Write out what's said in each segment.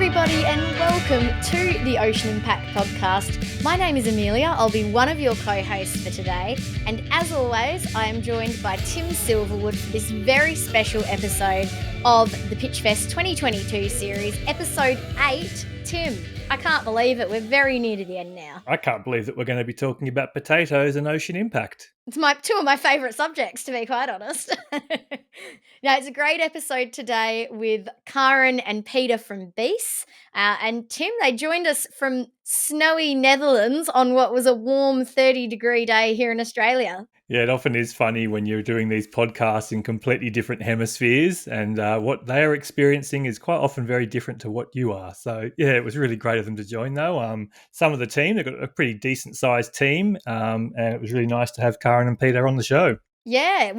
everybody, and welcome to the Ocean Impact Podcast. My name is Amelia. I'll be one of your co-hosts for today. And as always, I am joined by Tim Silverwood for this very special episode of the Pitchfest 2022 series, episode 8. Tim, I can't believe it. We're very near to the end now. I can't believe that we're going to be talking about potatoes and ocean impact. It's two of my favourite subjects, to be quite honest. Now, it's a great episode today with Karin and Peter from BESE. And Tim, they joined us from snowy Netherlands on what was a warm 30-degree day here in Australia. Yeah, it often is funny when you're doing these podcasts in completely different hemispheres, and what they are experiencing is quite often very different to what you are. So, yeah, it was really great of them to join, though. Some of the team, they've got a pretty decent-sized team, and it was really nice to have Karin and Peter on the show. Yeah,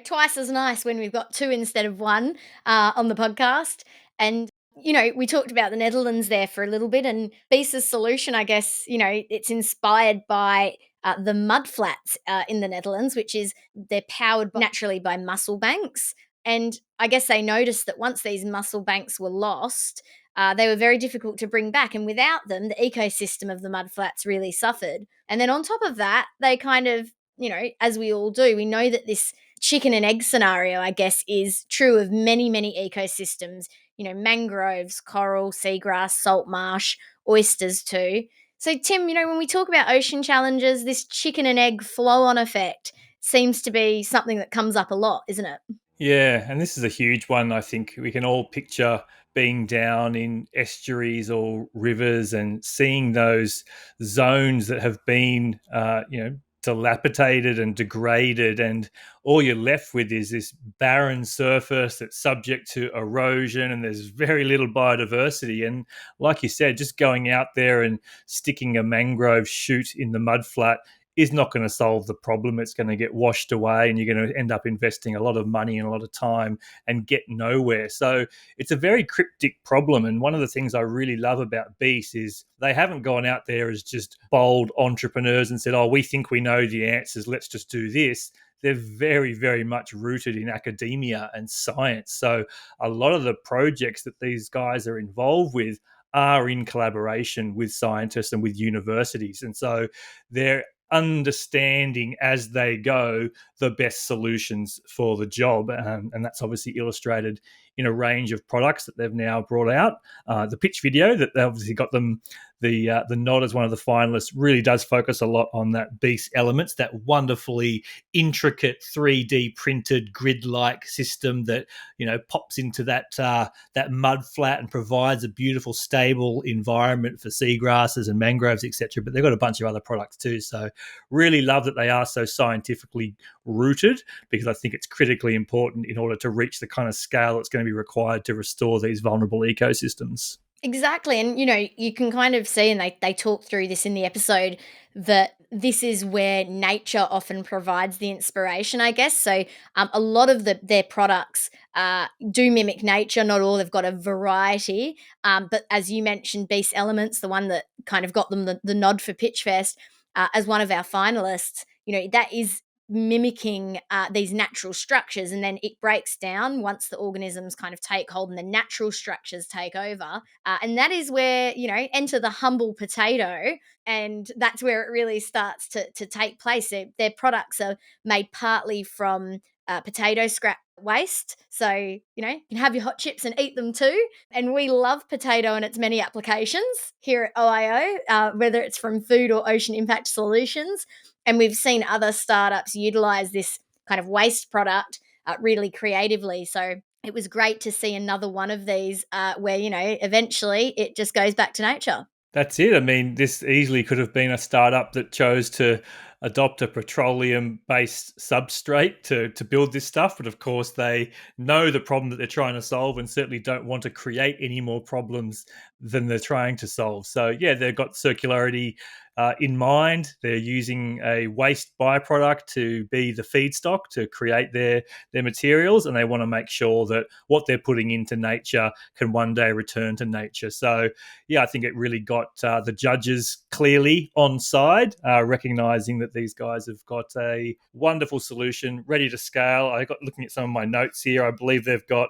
twice as nice when we've got two instead of one on the podcast. And we talked about the Netherlands there for a little bit, and BESE's solution, I guess, it's inspired by the mud flats in the Netherlands, which is they're powered naturally by mussel banks. And I guess they noticed that once these mussel banks were lost, they were very difficult to bring back. And without them, the ecosystem of the mud flats really suffered. And then on top of that, they kind of, as we all do, we know that this chicken and egg scenario, I guess, is true of many, many ecosystems, mangroves, coral, seagrass, salt marsh, oysters too. So, Tim, when we talk about ocean challenges, this chicken and egg flow-on effect seems to be something that comes up a lot, isn't it? Yeah, and this is a huge one. I think we can all picture being down in estuaries or rivers and seeing those zones that have been, dilapidated and degraded, and all you're left with is this barren surface that's subject to erosion, and there's very little biodiversity. And like you said, just going out there and sticking a mangrove shoot in the mudflat is not going to solve the problem. It's going to get washed away, and you're going to end up investing a lot of money and a lot of time and get nowhere. So it's a very cryptic problem. And one of the things I really love about BESE is they haven't gone out there as just bold entrepreneurs and said, oh, we think we know the answers, let's just do this. They're very, very much rooted in academia and science. So a lot of the projects that these guys are involved with are in collaboration with scientists and with universities. And so they're understanding as they go the best solutions for the job, and that's obviously illustrated in a range of products that they've now brought out. The pitch video that they obviously got them the nod as one of the finalists really does focus a lot on that BESE elements, that wonderfully intricate 3D printed grid-like system that pops into that mud flat and provides a beautiful, stable environment for seagrasses and mangroves, etc. But they've got a bunch of other products too. So really love that they are so scientifically rooted, because I think it's critically important in order to reach the kind of scale that's going to be required to restore these vulnerable ecosystems. Exactly. And, you can kind of see, and they talk through this in the episode, that this is where nature often provides the inspiration, I guess. So a lot of their products do mimic nature. Not all. They've got a variety. But as you mentioned, BESE Elements, the one that kind of got them the nod for Pitchfest as one of our finalists, that is mimicking these natural structures, and then it breaks down once the organisms kind of take hold and the natural structures take over, and that is where enter the humble potato, and that's where it really starts to take place. Their products are made partly from potato scrap waste, so you can have your hot chips and eat them too. And we love potato and its many applications here at OIO, whether it's from food or ocean impact solutions. And we've seen other startups utilize this kind of waste product really creatively. So it was great to see another one of these where, eventually it just goes back to nature. That's it. I mean, this easily could have been a startup that chose to adopt a petroleum-based substrate to build this stuff. But of course, they know the problem that they're trying to solve and certainly don't want to create any more problems than they're trying to solve. So, yeah, they've got circularity in mind. They're using a waste byproduct to be the feedstock to create their materials, and they want to make sure that what they're putting into nature can one day return to nature. So, yeah, I think it really got the judges clearly on side, recognizing that that these guys have got a wonderful solution ready to scale. I got looking at some of my notes here. I believe they've got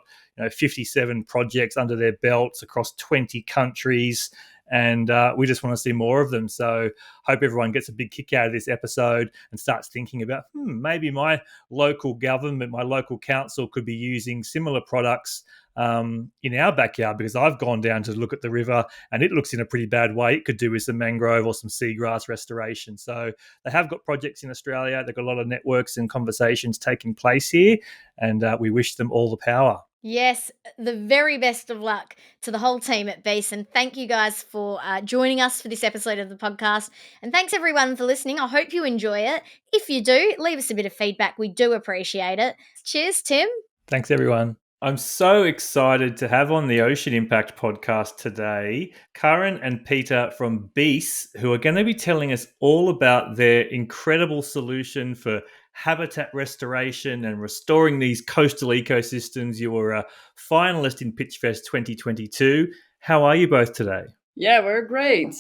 57 projects under their belts across 20 countries. And we just want to see more of them. So hope everyone gets a big kick out of this episode and starts thinking about, maybe my local government, my local council could be using similar products in our backyard, because I've gone down to look at the river and it looks in a pretty bad way. It could do with some mangrove or some seagrass restoration. So they have got projects in Australia. They've got a lot of networks and conversations taking place here, and we wish them all the power. Yes, the very best of luck to the whole team at BESE. And thank you guys for joining us for this episode of the podcast. And thanks everyone for listening. I hope you enjoy it. If you do, leave us a bit of feedback. We do appreciate it. Cheers, Tim. Thanks, everyone. I'm so excited to have on the Ocean Impact podcast today Karin and Peter from BESE, who are going to be telling us all about their incredible solution for habitat restoration and restoring these coastal ecosystems. You were a finalist in Pitchfest 2022. How are you both today? Yeah, we're great.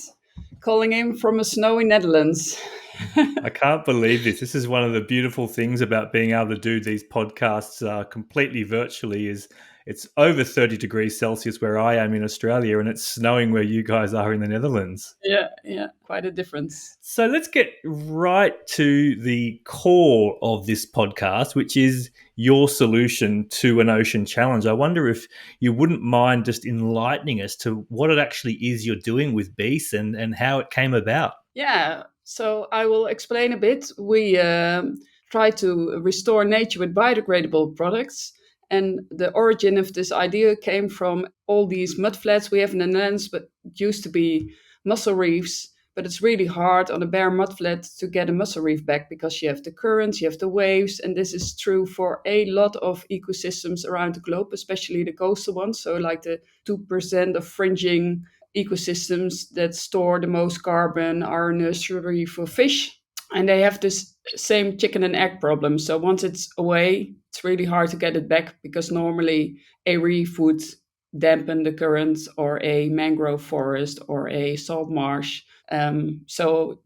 Calling in from a snowy Netherlands. I can't believe this. This is one of the beautiful things about being able to do these podcasts completely virtually is it's over 30 degrees Celsius where I am in Australia, and it's snowing where you guys are in the Netherlands. Yeah, quite a difference. So let's get right to the core of this podcast, which is your solution to an ocean challenge. I wonder if you wouldn't mind just enlightening us to what it actually is you're doing with BESE and how it came about. Yeah, so I will explain a bit. We try to restore nature with biodegradable products. And the origin of this idea came from all these mud flats we have in the Netherlands, but it used to be mussel reefs. But it's really hard on a bare mud flat to get a mussel reef back because you have the currents, you have the waves. And this is true for a lot of ecosystems around the globe, especially the coastal ones. So like the 2% of fringing ecosystems that store the most carbon are a nursery for fish. And they have this same chicken and egg problem. So once it's away, it's really hard to get it back because normally a reef would dampen the currents or a mangrove forest or a salt marsh. So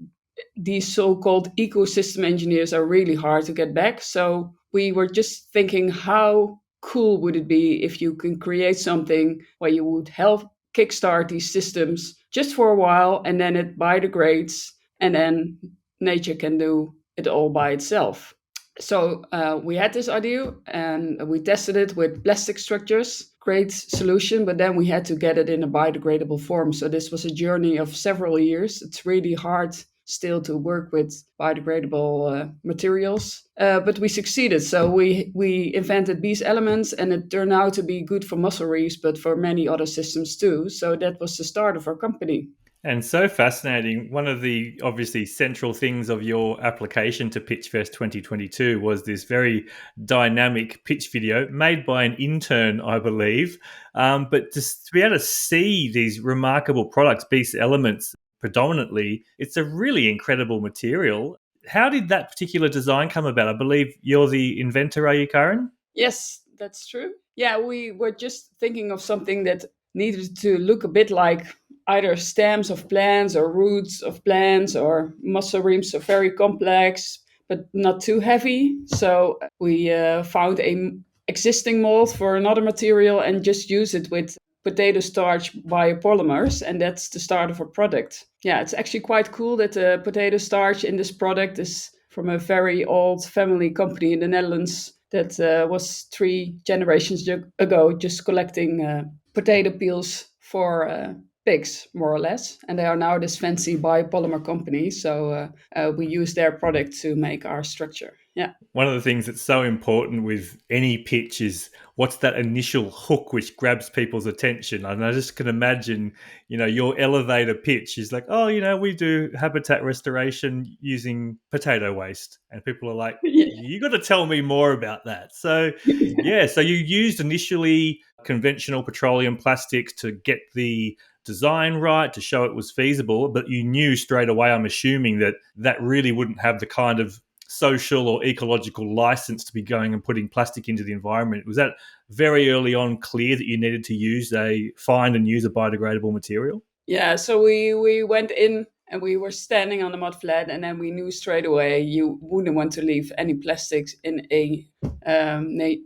these so-called ecosystem engineers are really hard to get back. So we were just thinking, how cool would it be if you can create something where you would help kickstart these systems just for a while, and then it biodegrades, and then nature can do it all by itself. So we had this idea and we tested it with plastic structures. Great solution, but then we had to get it in a biodegradable form. So this was a journey of several years. It's really hard still to work with biodegradable materials, but we succeeded. So we invented these elements, and it turned out to be good for mussel reefs, but for many other systems too. So that was the start of our company. And so fascinating. One of the obviously central things of your application to Pitchfest 2022 was this very dynamic pitch video made by an intern, I believe. But just to be able to see these remarkable products, BESE elements predominantly, it's a really incredible material. How did that particular design come about? I believe you're the inventor, are you, Karin? Yes, that's true. Yeah, we were just thinking of something that needed to look a bit like either stems of plants or roots of plants or mussel reefs, so very complex, but not too heavy. So we found a existing mold for another material and just use it with potato starch biopolymers, and that's the start of our product. Yeah, it's actually quite cool that the potato starch in this product is from a very old family company in the Netherlands that was 3 generations ago just collecting potato peels for pigs, more or less. And they are now this fancy biopolymer company. So we use their product to make our structure. Yeah. One of the things that's so important with any pitch is what's that initial hook which grabs people's attention. And I just can imagine, your elevator pitch is like, we do habitat restoration using potato waste. And people are like, you got to tell me more about that. So, so you used initially conventional petroleum plastics to get the design right, to show it was feasible, but you knew straight away, I'm assuming, that really wouldn't have the kind of social or ecological license to be going and putting plastic into the environment. Was that very early on clear that you needed to find and use a biodegradable material? Yeah, so we went in and we were standing on the mud flat, and then we knew straight away you wouldn't want to leave any plastics in a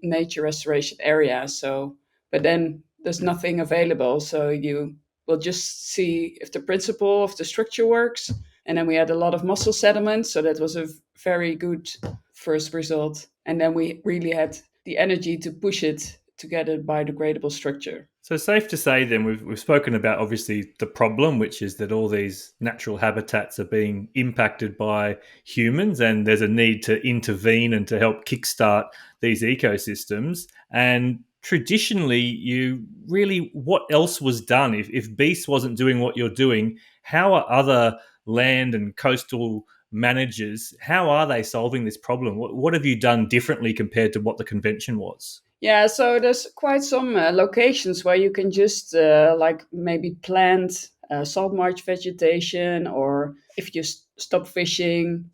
nature restoration area. So, but then there's nothing available, so you will just see if the principle of the structure works. And then we had a lot of mussel settlement, so that was a very good first result. And then we really had the energy to push it to get a biodegradable structure. So safe to say then we've spoken about obviously the problem, which is that all these natural habitats are being impacted by humans, and there's a need to intervene and to help kickstart these ecosystems. And traditionally, what else was done? If BESE wasn't doing what you're doing, how are other land and coastal managers, how are they solving this problem? What have you done differently compared to what the convention was? Yeah, so there's quite some locations where you can just like maybe plant salt marsh vegetation, or if you stop fishing,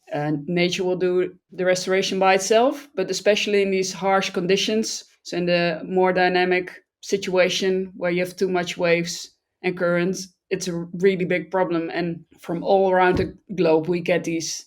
nature will do the restoration by itself. But especially in these harsh conditions, so in the more dynamic situation where you have too much waves and currents, it's a really big problem. And from all around the globe, we get these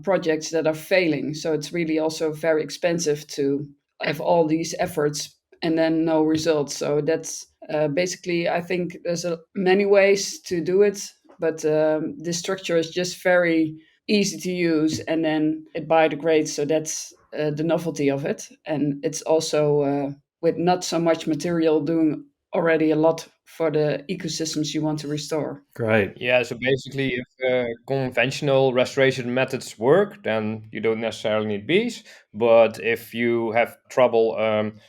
projects that are failing. So it's really also very expensive to have all these efforts and then no results. So that's basically, I think there's many ways to do it, but this structure is just very easy to use, and then it biodegrades. So that's the novelty of it. And it's also with not so much material doing already a lot for the ecosystems you want to restore. Great. Yeah, so basically, if conventional restoration methods work, then you don't necessarily need bees. But if you have trouble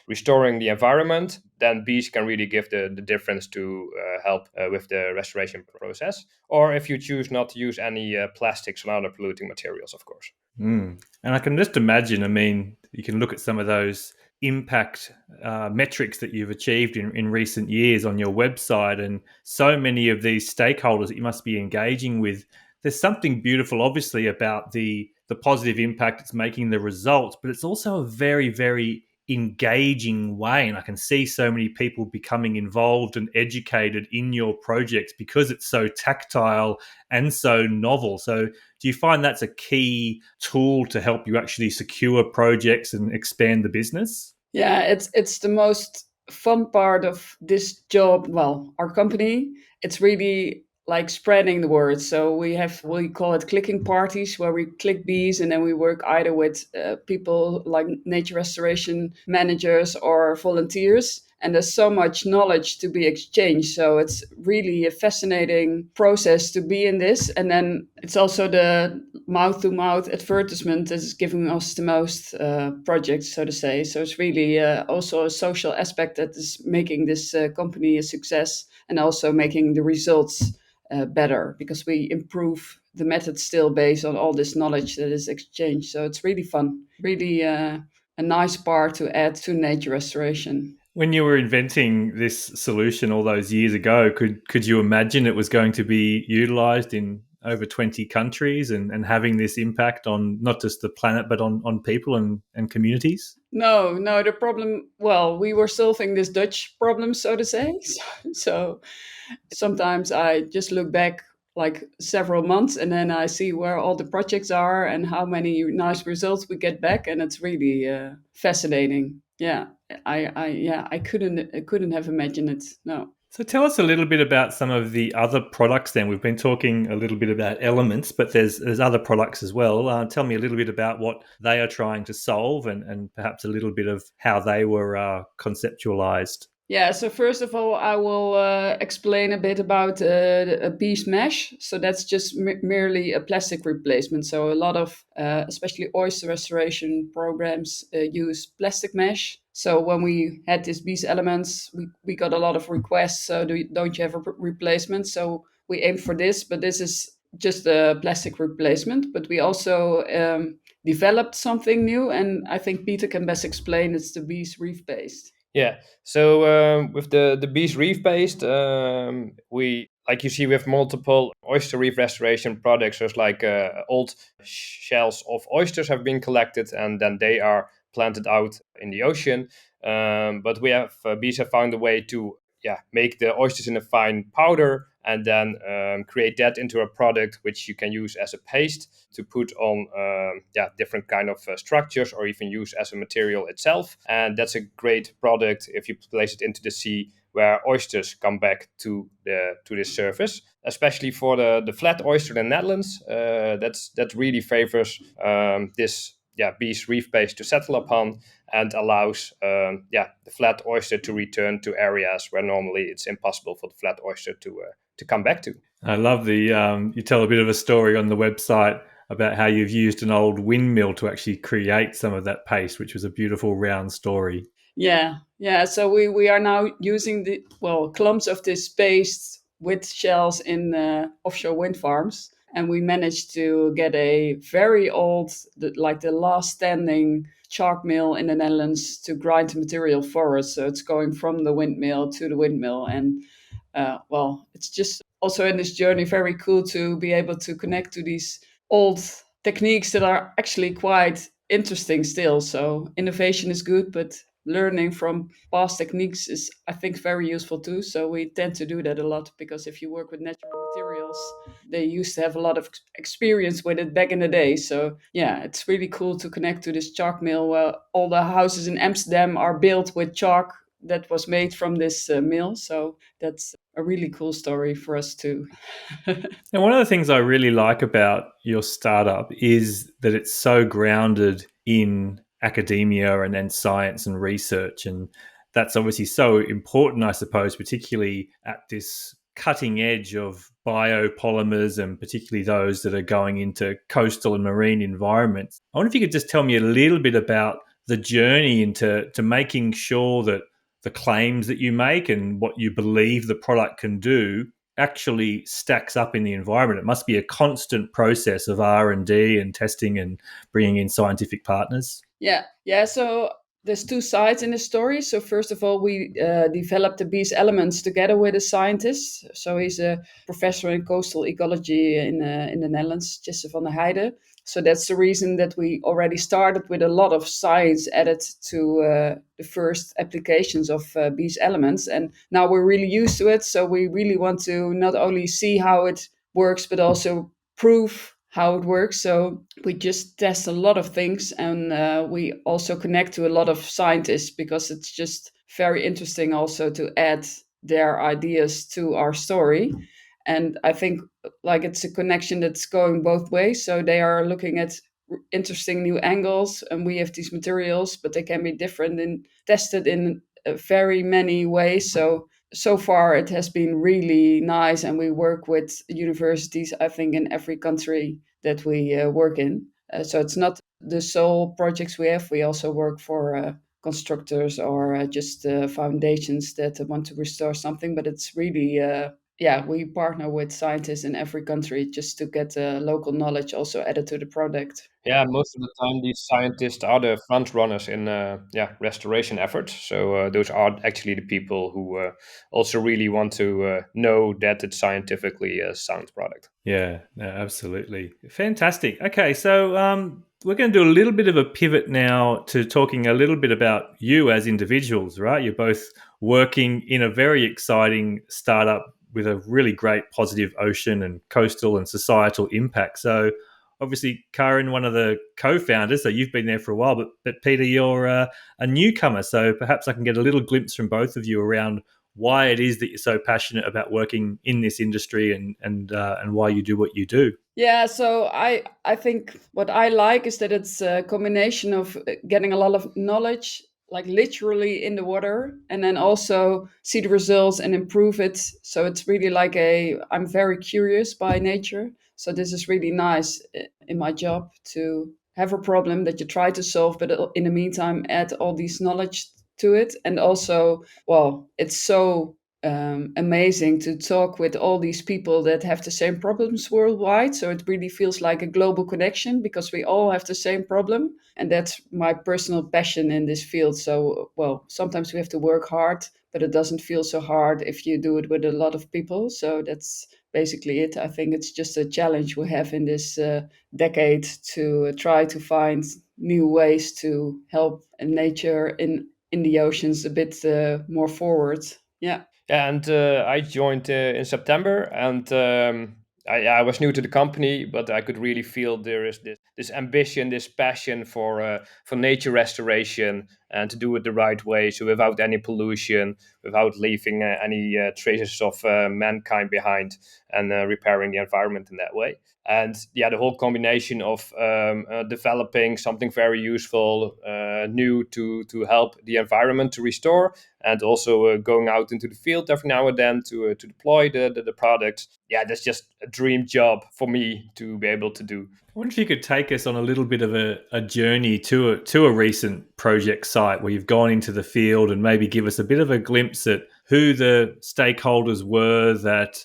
restoring the environment, then bees can really give the difference to help with the restoration process. Or if you choose not to use any plastics or other polluting materials, of course. And I can just imagine, I mean, you can look at some of those impact metrics that you've achieved in recent years on your website, and so many of these stakeholders that you must be engaging with. There's something beautiful, obviously, about the positive impact it's making, the results, but it's also a very, very engaging way. And I can see so many people becoming involved and educated in your projects because it's so tactile and so novel. So do you find that's a key tool to help you actually secure projects and expand the business? Yeah, it's the most fun part of this job. Well, our company, it's really like spreading the word. So we call it clicking parties, where we click bees, and then we work either with people like nature restoration managers or volunteers. And there's so much knowledge to be exchanged. So it's really a fascinating process to be in this. And then it's also the mouth to mouth advertisement that is giving us the most projects, so to say. So it's really also a social aspect that is making this company a success, and also making the results better, because we improve the method still based on all this knowledge that is exchanged. So it's really fun, really a nice part to add to nature restoration. When you were inventing this solution all those years ago, could you imagine it was going to be utilized in over 20 countries and having this impact on not just the planet, but on people and communities? No, the problem, well, we were solving this Dutch problem, so to say. So sometimes I just look back like several months, and then I see where all the projects are and how many nice results we get back, and it's really fascinating. Yeah, I couldn't have imagined it. No. So tell us a little bit about some of the other products then. We've been talking a little bit about elements, but there's other products as well. Tell me a little bit about what they are trying to solve, and perhaps a little bit of how they were conceptualized. Yeah, so first of all, I will explain a bit about a BESE mesh. So that's just merely a plastic replacement. So a lot of, especially oyster restoration programs, use plastic mesh. So when we had these BESE elements, we got a lot of requests. So don't you have a replacement? So we aim for this, but this is just a plastic replacement. But we also developed something new, and I think Peter can best explain. It's the BESE reef based. Yeah. So with the BESE reef based, we, like you see, we have multiple oyster reef restoration products. There's like old shells of oysters have been collected, and then they are planted out in the ocean. But we have BESE have found a way to make the oysters in a fine powder, and then create that into a product which you can use as a paste to put on different kind of structures, or even use as a material itself. And that's a great product if you place it into the sea, where oysters come back to the surface, especially for the flat oyster in the Netherlands. That really favors this BESE reef base to settle upon, and allows the flat oyster to return to areas where normally it's impossible for the flat oyster to come back to. I love the you tell a bit of a story on the website about how you've used an old windmill to actually create some of that paste, which was a beautiful round story. Yeah. So we are now using clumps of this paste with shells in offshore wind farms, and we managed to get a very old, the last standing chalk mill in the Netherlands to grind the material for us. So it's going from the windmill to the windmill, and it's just also in this journey very cool to be able to connect to these old techniques that are actually quite interesting still. So innovation is good, but learning from past techniques is, I think, very useful too. So we tend to do that a lot, because if you work with natural materials, they used to have a lot of experience with it back in the day. So yeah, it's really cool to connect to this chalk mill, where all the houses in Amsterdam are built with chalk that was made from this mill. So that's a really cool story for us too. And one of the things I really like about your startup is that it's so grounded in academia and then science and research. And that's obviously so important, I suppose, particularly at this cutting edge of biopolymers, and particularly those that are going into coastal and marine environments. I wonder if you could just tell me a little bit about the journey into making sure that the claims that you make and what you believe the product can do actually stacks up in the environment. It must be a constant process of R&D and testing and bringing in scientific partners. Yeah. So there's two sides in the story. So first of all, we developed the BESE elements together with a scientist. So he's a professor in coastal ecology in the Netherlands, Jesse van der Heijden. So that's the reason that we already started with a lot of science added to the first applications of BESE elements. And now we're really used to it. So we really want to not only see how it works, but also prove how it works. So we just test a lot of things, and we also connect to a lot of scientists, because it's just very interesting also to add their ideas to our story. And I think it's a connection that's going both ways. So they are looking at interesting new angles, and we have these materials, but they can be different and tested in very many ways. So far it has been really nice, and we work with universities, I think, in every country that we work in. So it's not the sole projects we have. We also work for constructors or just foundations that want to restore something. But it's really, we partner with scientists in every country just to get local knowledge also added to the product. Yeah, most of the time these scientists are the front runners in restoration efforts. So those are actually the people who also really want to know that it's scientifically a sound product. Yeah, no, absolutely. Fantastic. Okay, so we're going to do a little bit of a pivot now to talking a little bit about you as individuals, right? You're both working in a very exciting startup with a really great positive ocean and coastal and societal impact. So obviously, Karin, one of the co-founders, so you've been there for a while, but Peter, you're a newcomer. So perhaps I can get a little glimpse from both of you around why it is that you're so passionate about working in this industry and why you do what you do. Yeah, so I think what I like is that it's a combination of getting a lot of knowledge, like literally in the water, and then also see the results and improve it. So it's really I'm very curious by nature. So this is really nice in my job, to have a problem that you try to solve, but in the meantime, add all these knowledge to it. And also, it's so amazing to talk with all these people that have the same problems worldwide. So it really feels like a global connection, because we all have the same problem. And that's my personal passion in this field. So, sometimes we have to work hard, but it doesn't feel so hard if you do it with a lot of people. So that's basically it. I think it's just a challenge we have in this decade to try to find new ways to help nature in the oceans a bit more forward. Yeah. And I joined in September, and I was new to the company, but I could really feel there is this ambition, this passion for nature restoration and to do it the right way, so without any pollution, without leaving any traces of mankind behind, and repairing the environment in that way. And yeah, the whole combination of developing something very useful, new to help the environment to restore, and also going out into the field every now and then to deploy the product. Yeah, that's just a dream job for me to be able to do. I wonder if you could take us on a little bit of a journey to a recent project site where you've gone into the field, and maybe give us a bit of a glimpse at who the stakeholders were that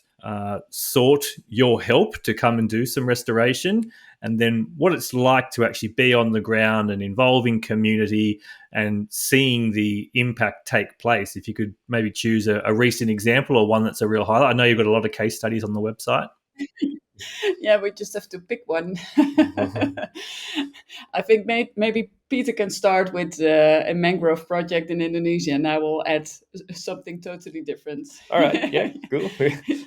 sought your help to come and do some restoration, and then what it's like to actually be on the ground and involving community and seeing the impact take place. If you could maybe choose a recent example or one that's a real highlight. I know you've got a lot of case studies on the website. Yeah, we just have to pick one. I think maybe Peter can start with a mangrove project in Indonesia, and I will add something totally different. All right, yeah, cool.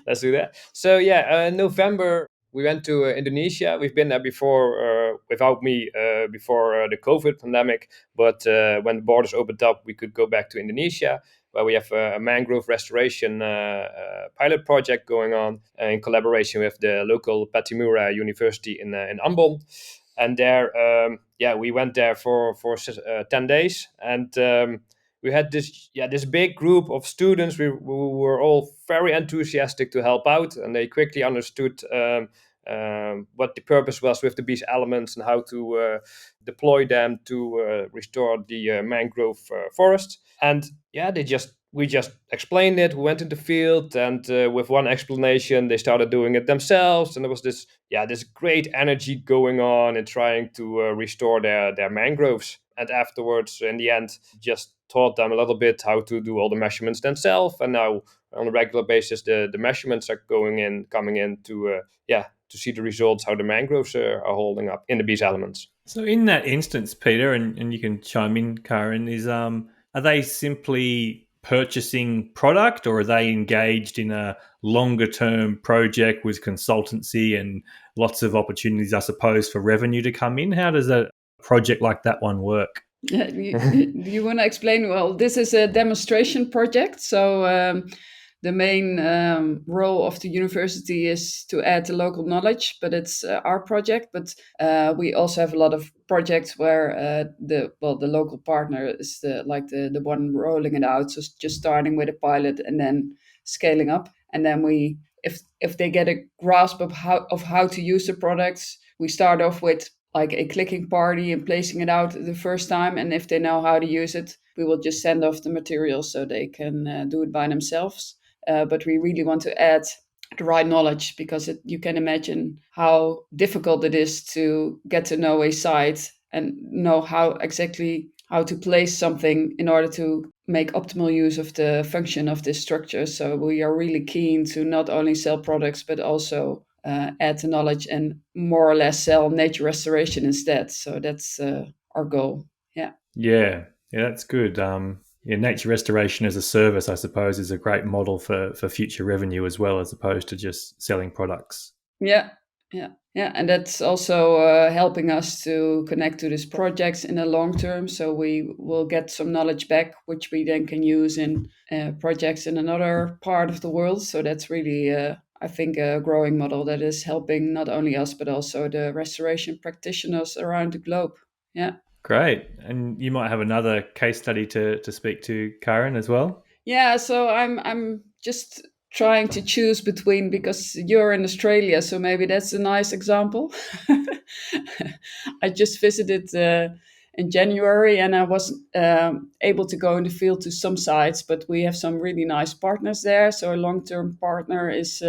Let's do that. So yeah, November we went to Indonesia. We've been there before, without me, before the COVID pandemic. But when the borders opened up, we could go back to Indonesia, where we have a mangrove restoration pilot project going on in collaboration with the local Patimura University in Ambon. And there, yeah, we went there for 10 days, and we had this big group of students. We were all very enthusiastic to help out, and they quickly understood what the purpose was with the BESE elements and how to deploy them to restore the mangrove forest. And yeah, we just explained it. We went in the field, and with one explanation, they started doing it themselves. And there was this great energy going on in trying to restore their mangroves. And afterwards, in the end, just taught them a little bit how to do all the measurements themselves. And now, on a regular basis, the measurements are coming in to see the results, how the mangroves are holding up in the BESE elements. So in that instance, Peter, and you can chime in, Karin, is are they simply purchasing product, or are they engaged in a longer term project with consultancy and lots of opportunities, I suppose, for revenue to come in? How does a project like that one work? Yeah, you want to explain? Well, this is a demonstration project. So the main role of the university is to add the local knowledge, but it's our project. But we also have a lot of projects where the local partner is the one rolling it out. So just starting with a pilot and then scaling up, and then if they get a grasp of how to use the products, we start off with like a clicking party and placing it out the first time. And if they know how to use it, we will just send off the materials so they can do it by themselves. But we really want to add the right knowledge, because you can imagine how difficult it is to get to know a site and know how to place something in order to make optimal use of the function of this structure. So we are really keen to not only sell products, but also add the knowledge and more or less sell nature restoration instead. So that's our goal. Yeah, that's good. Nature restoration as a service, I suppose, is a great model for future revenue as well, as opposed to just selling products. Yeah, and that's also helping us to connect to these projects in the long term. So we will get some knowledge back, which we then can use in projects in another part of the world. So that's really, I think, a growing model that is helping not only us, but also the restoration practitioners around the globe. Yeah. Great. And you might have another case study to speak to, Karin, as well. Yeah, so I'm just trying to choose between, because you're in Australia, so maybe that's a nice example. I just visited in January, and I was able to go in the field to some sites, but we have some really nice partners there. So a long-term partner is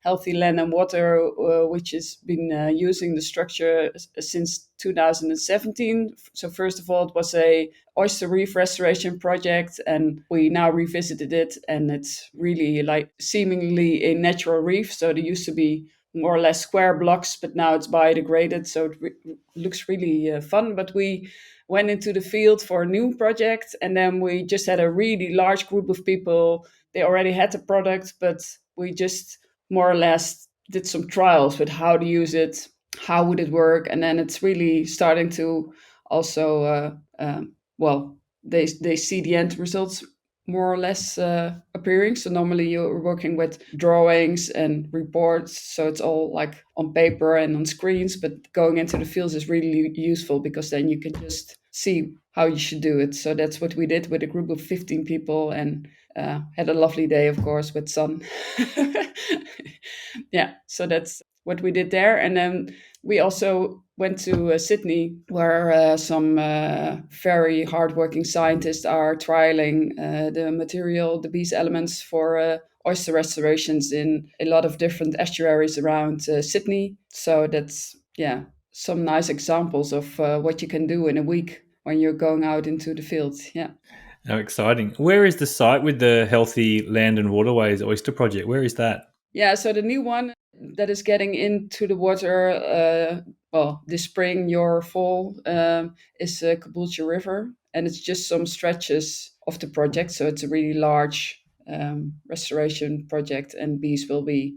Healthy Land and Water, which has been using the structure since 2017. So first of all, it was a oyster reef restoration project, and we now revisited it, and it's really like seemingly a natural reef. So there used to be more or less square blocks, but now it's biodegraded, so it looks really fun. But we went into the field for a new project, and then we just had a really large group of people. They already had the product, but we just more or less did some trials with how to use it, how would it work, and then it's really starting to also well, they see the end results more or less appearing. So normally you're working with drawings and reports, so it's all like on paper and on screens, but going into the fields is really useful because then you can just see how you should do it. So that's what we did with a group of 15 people, and had a lovely day, of course, with sun. Yeah, so that's what we did there. And then we also went to Sydney, where some very hardworking scientists are trialing the material, the BESE elements for oyster restorations in a lot of different estuaries around Sydney. So that's, yeah, some nice examples of what you can do in a week when you're going out into the field. Yeah. How exciting. Where is the site with the Healthy Land and Waterways Oyster Project? Where is that? Yeah, so the new one that is getting into the water, well, this spring, your fall, is Caboolture River. And it's just some stretches of the project. So it's a really large restoration project, and bees will be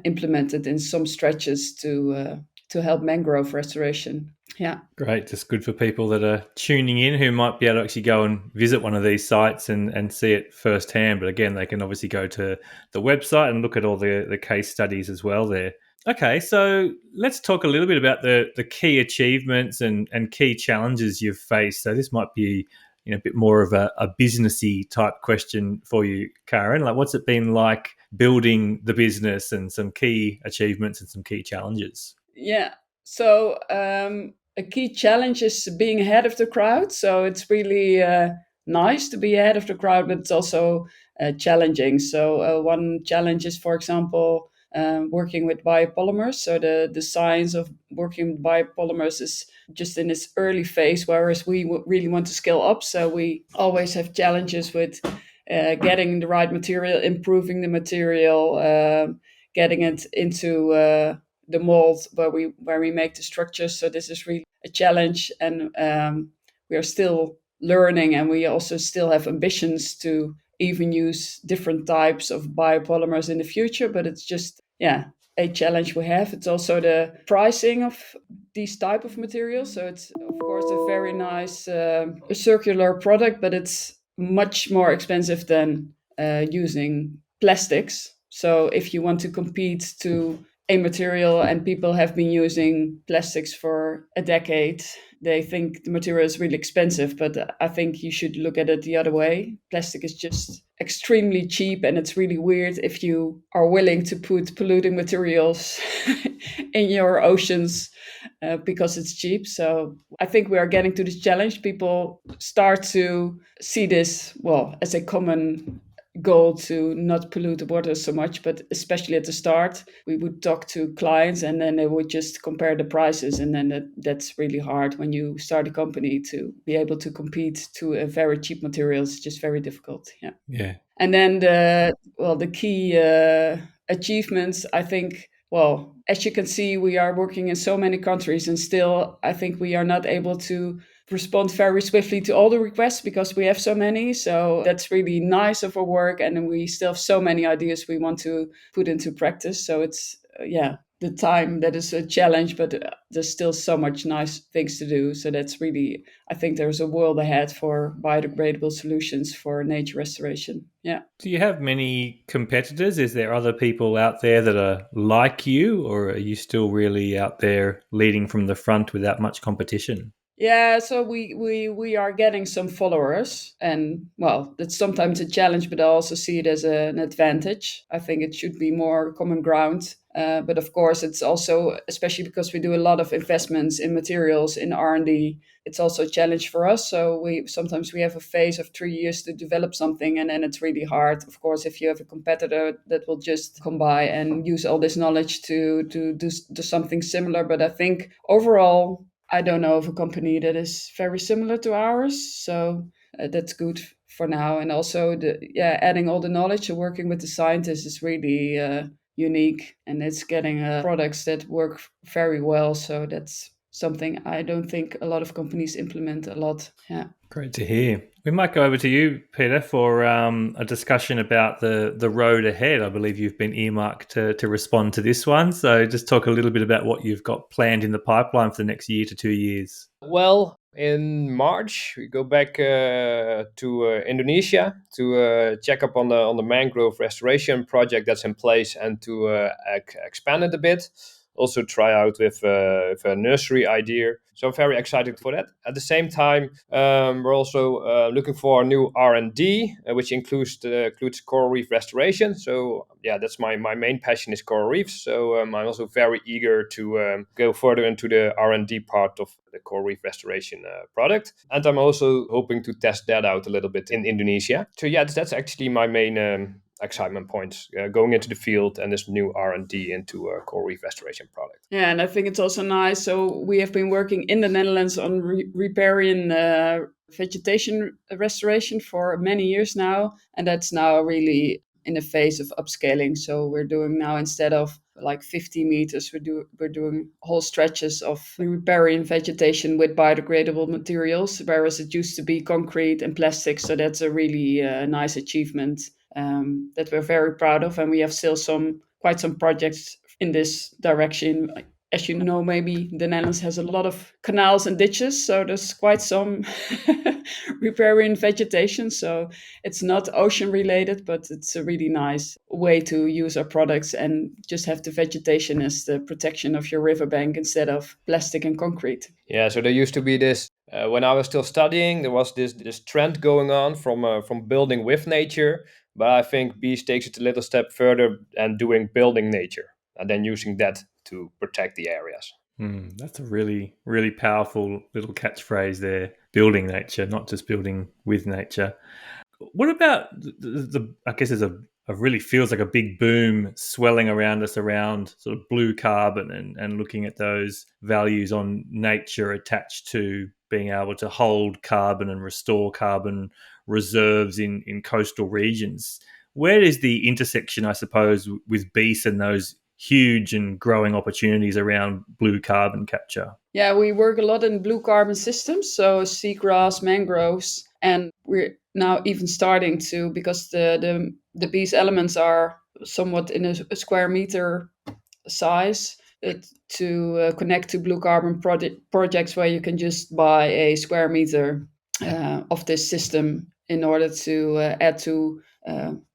implemented in some stretches to help mangrove restoration. Yeah. Great. Just good for people that are tuning in who might be able to actually go and visit one of these sites and see it firsthand. But again, they can obviously go to the website and look at all the case studies as well there. Okay, so let's talk a little bit about the key achievements and key challenges you've faced. So this might be a bit more of a businessy type question for you, Karin. Like, what's it been like building the business, and some key achievements and some key challenges? Yeah. So a key challenge is being ahead of the crowd. So it's really nice to be ahead of the crowd, but it's also challenging. So one challenge is, for example, working with biopolymers. So the science of working with biopolymers is just in its early phase, whereas we really want to scale up. So we always have challenges with getting the right material, improving the material, getting it into the mold where we make the structures. So this is really a challenge, and we are still learning, and we also still have ambitions to even use different types of biopolymers in the future. But it's just, yeah, a challenge we have. It's also the pricing of these type of materials. So it's of course a very nice circular product, but it's much more expensive than using plastics. So if you want to compete to a material, and people have been using plastics for a decade, they think the material is really expensive, but I think you should look at it the other way. Plastic is just extremely cheap, and it's really weird if you are willing to put polluting materials in your oceans because it's cheap. So I think we are getting to this challenge. People start to see this, well, as a common goal to not pollute the water so much, but especially at the start, we would talk to clients, and then they would just compare the prices, and then that's really hard when you start a company to be able to compete to a very cheap material. It's just very difficult. Yeah. And then the key achievements, I think, well, as you can see, we are working in so many countries, and still I think we are not able to respond very swiftly to all the requests because we have so many. So that's really nice of our work, and then we still have so many ideas we want to put into practice. So it's the time that is a challenge, but there's still so much nice things to do. So that's really, I think there's a world ahead for biodegradable solutions for nature restoration. Yeah. Do you have many competitors? Is there other people out there that are like you, or are you still really out there leading from the front without much competition? Yeah, so we are getting some followers, and well, that's sometimes a challenge, but I also see it as an advantage. I think it should be more common ground, but of course, it's also, especially because we do a lot of investments in materials in R&D, it's also a challenge for us. So we sometimes we have a phase of 3 years to develop something, and then it's really hard. Of course, if you have a competitor that will just come by and use all this knowledge to do something similar, but I think overall, I don't know of a company that is very similar to ours, so that's good for now. And also, adding all the knowledge and working with the scientists is really unique, and it's getting products that work very well. So that's something I don't think a lot of companies implement a lot. Yeah. Great to hear. We might go over to you, Peter, for a discussion about the road ahead. I believe you've been earmarked to respond to this one. So just talk a little bit about what you've got planned in the pipeline for the next year to 2 years. Well, in March, we go back to Indonesia to check up on the mangrove restoration project that's in place and to expand it a bit. Also try out with a nursery idea. So I'm very excited for that. At the same time, we're also looking for a new R&D, which includes coral reef restoration. So yeah, that's my main passion is coral reefs. So I'm also very eager to go further into the R&D part of the coral reef restoration product. And I'm also hoping to test that out a little bit in Indonesia. So yeah, that's actually my main excitement points, going into the field and this new R&D into a coral reef restoration product. Yeah, and I think it's also nice. So we have been working in the Netherlands on riparian vegetation restoration for many years now, and that's now really in the phase of upscaling. So we're doing now, instead of like 50 meters, we're doing whole stretches of riparian vegetation with biodegradable materials, whereas it used to be concrete and plastic. So that's a really nice achievement that we're very proud of, and we have still quite some projects in this direction. As you know, maybe the Netherlands has a lot of canals and ditches, so there's quite some riparian vegetation. So it's not ocean related, but it's a really nice way to use our products and just have the vegetation as the protection of your riverbank instead of plastic and concrete. Yeah, so there used to be this, when I was still studying, there was this trend going on from building with nature. But I think BESE takes it a little step further and doing building nature and then using that to protect the areas. That's a really, really powerful little catchphrase there. Building nature, not just building with nature. What about I guess there's a really feels like a big boom swelling around us around sort of blue carbon and looking at those values on nature attached to being able to hold carbon and restore carbon reserves in coastal regions. Where is the intersection, I suppose, with BESE and those huge and growing opportunities around blue carbon capture? Yeah, we work a lot in blue carbon systems, so seagrass, mangroves, and we're now even starting to, because the BESE elements are somewhat in a square meter size, to connect to blue carbon projects where you can just buy a square meter of this system in order to add to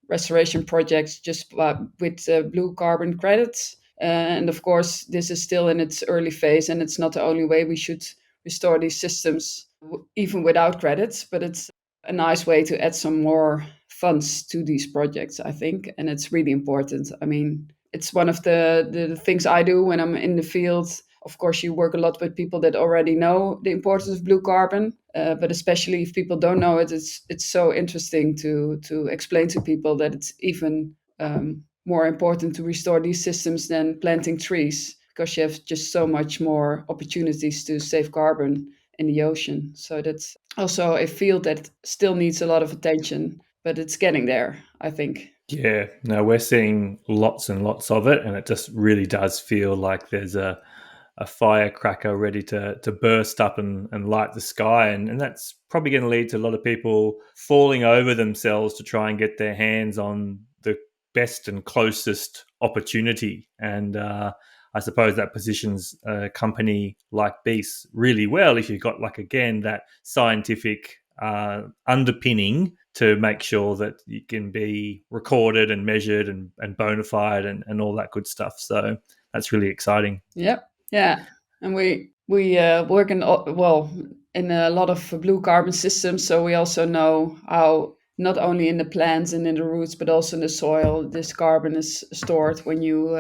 restoration projects just with blue carbon credits. And of course, this is still in its early phase, and it's not the only way we should restore these systems, even without credits. But it's a nice way to add some more funds to these projects, I think. And it's really important. I mean, it's one of the things I do when I'm in the field. Of course, you work a lot with people that already know the importance of blue carbon, but especially if people don't know it, it's so interesting to explain to people that it's even more important to restore these systems than planting trees, because you have just so much more opportunities to save carbon in the ocean. So that's also a field that still needs a lot of attention, but it's getting there, I think. Yeah, no, we're seeing lots and lots of it, and it just really does feel like there's a firecracker ready to burst up and light the sky. And that's probably going to lead to a lot of people falling over themselves to try and get their hands on the best and closest opportunity. And I suppose that positions a company like BESE really well if you've got, like, again, that scientific underpinning to make sure that you can be recorded and measured and bona fide and all that good stuff. So that's really exciting. Yep. Yeah, and we work in a lot of blue carbon systems, so we also know how not only in the plants and in the roots, but also in the soil, this carbon is stored when you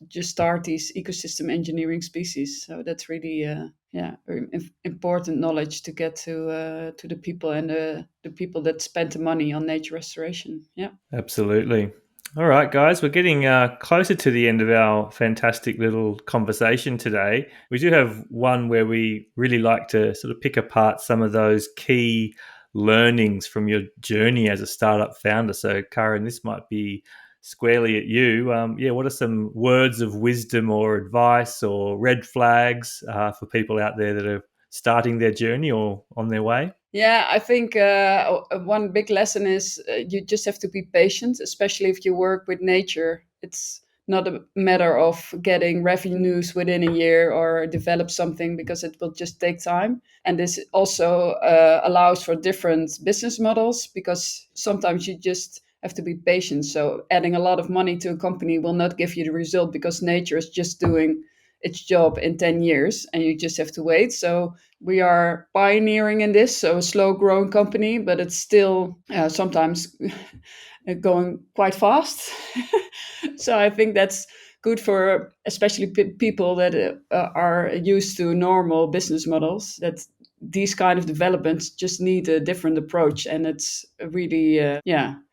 just start these ecosystem engineering species. So that's really very important knowledge to get to the people and the people that spend the money on nature restoration. Yeah, absolutely. All right, guys, we're getting closer to the end of our fantastic little conversation today. We do have one where we really like to sort of pick apart some of those key learnings from your journey as a startup founder. So, Karin, this might be squarely at you. What are some words of wisdom or advice or red flags for people out there that are starting their journey or on their way? Yeah, I think one big lesson is you just have to be patient, especially if you work with nature. It's not a matter of getting revenues within a year or develop something, because it will just take time. And this also allows for different business models, because sometimes you just have to be patient. So adding a lot of money to a company will not give you the result, because nature is just doing its job in 10 years and you just have to wait. So we are pioneering in this, so a slow growing company, but it's still sometimes going quite fast. So I think that's good for especially people that are used to normal business models, that these kind of developments just need a different approach. And it's really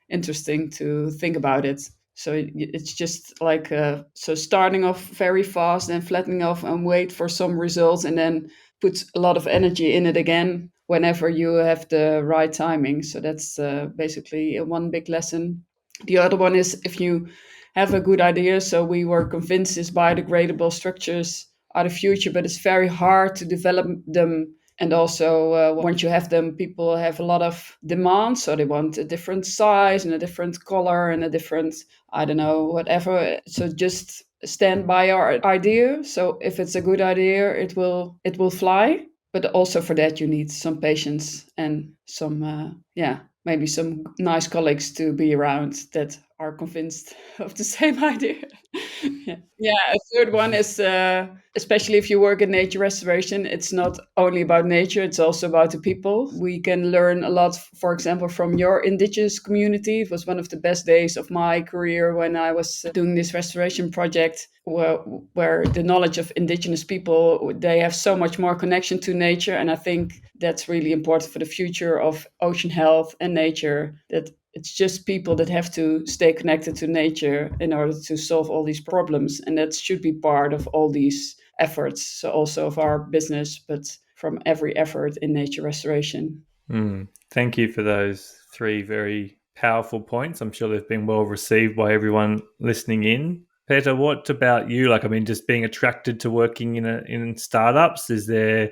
interesting to think about it. So it's just like so starting off very fast and flattening off and wait for some results, and then put a lot of energy in it again whenever you have the right timing. So that's basically one big lesson. The other one is, if you have a good idea, so we were convinced these biodegradable structures are the future, but it's very hard to develop them. And also, once you have them, people have a lot of demands. So they want a different size and a different color and a different, I don't know, whatever. So just stand by our idea. So if it's a good idea, it will fly. But also for that, you need some patience and some, maybe some nice colleagues to be around that are convinced of the same idea. Yeah. A third one is, especially if you work in nature restoration, it's not only about nature, it's also about the people. We can learn a lot, for example, from your indigenous community. It was one of the best days of my career when I was doing this restoration project, where the knowledge of indigenous people, they have so much more connection to nature. And I think that's really important for the future of ocean health and nature, that it's just people that have to stay connected to nature in order to solve all these problems. And that should be part of all these efforts. So also of our business, but from every effort in nature restoration. Thank you for those 3 very powerful points. I'm sure they've been well received by everyone listening in. Peter, what about you? Just being attracted to working in startups, is there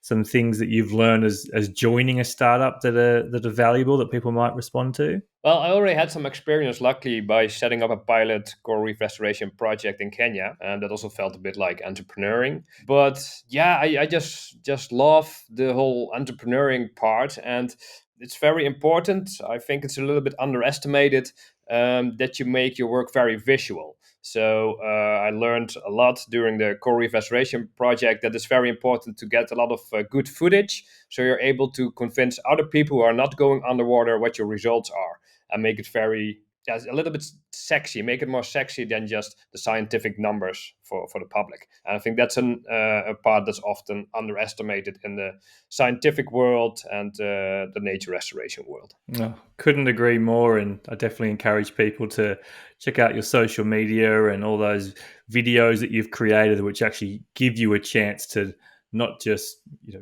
some things that you've learned as joining a startup that are valuable that people might respond to? Well, I already had some experience, luckily, by setting up a pilot coral reef restoration project in Kenya, and that also felt a bit like entrepreneuring. But yeah, I just love the whole entrepreneuring part, and it's very important. I think it's a little bit underestimated, that you make your work very visual. So I learned a lot during the coral reef restoration project that it's very important to get a lot of good footage, so you're able to convince other people who are not going underwater what your results are, and make it a little bit sexy, make it more sexy than just the scientific numbers for the public. And I think that's a part that's often underestimated in the scientific world and the nature restoration world. Oh, couldn't agree more. And I definitely encourage people to check out your social media and all those videos that you've created, which actually give you a chance to not just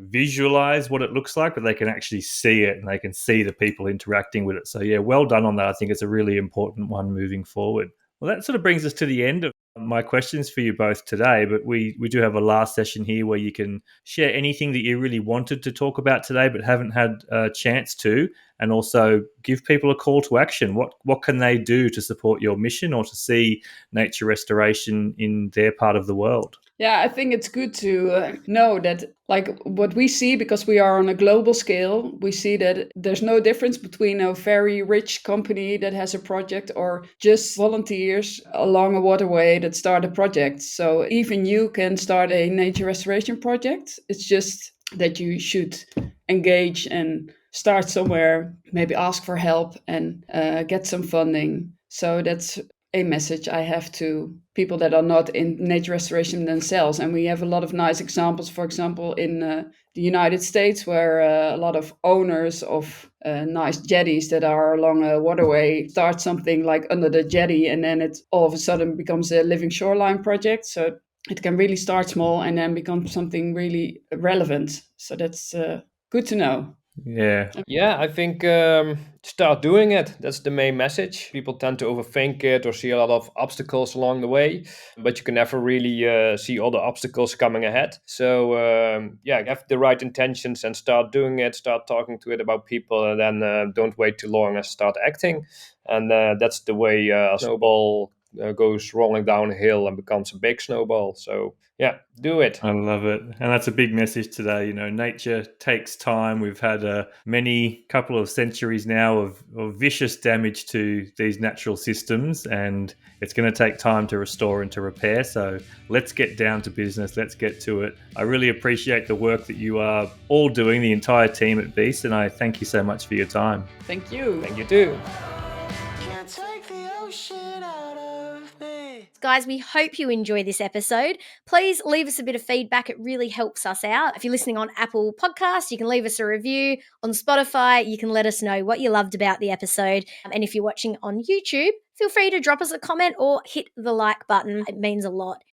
visualize what it looks like, but they can actually see it and they can see the people interacting with it. So yeah, well done on that. I think it's a really important one moving forward. Well, that sort of brings us to the end of my questions for you both today, but we do have a last session here where you can share anything that you really wanted to talk about today but haven't had a chance to, and also give people a call to action. What can they do to support your mission or to see nature restoration in their part of the world? Yeah, I think it's good to know that, like what we see, because we are on a global scale, we see that there's no difference between a very rich company that has a project or just volunteers along a waterway that start a project. So even you can start a nature restoration project. It's just that you should engage and start somewhere, maybe ask for help and get some funding. So that's a message I have to people that are not in nature restoration themselves. And we have a lot of nice examples, for example, in the United States, where a lot of owners of nice jetties that are along a waterway start something like under the jetty, and then it all of a sudden becomes a living shoreline project. So it can really start small and then become something really relevant. So that's good to know. Yeah. Yeah, I think start doing it. That's the main message. People tend to overthink it or see a lot of obstacles along the way, but you can never really see all the obstacles coming ahead. So, yeah, have the right intentions and start doing it, start talking to it about people, and then don't wait too long and start acting. And that's the way a snowball goes rolling down a hill and becomes a big snowball. So, yeah, do it. I love it. And that's a big message today. Nature takes time. We've had many couple of centuries now of vicious damage to these natural systems, and it's going to take time to restore and to repair. So let's get down to business. Let's get to it. I really appreciate the work that you are all doing, the entire team at BESE, and I thank you so much for your time. Thank you. Thank you too. Can't take the ocean out of me. Guys, we hope you enjoy this episode. Please leave us a bit of feedback. It really helps us out. If you're listening on Apple Podcasts, you can leave us a review. On Spotify, you can let us know what you loved about the episode. And if you're watching on YouTube, feel free to drop us a comment or hit the like button. It means a lot.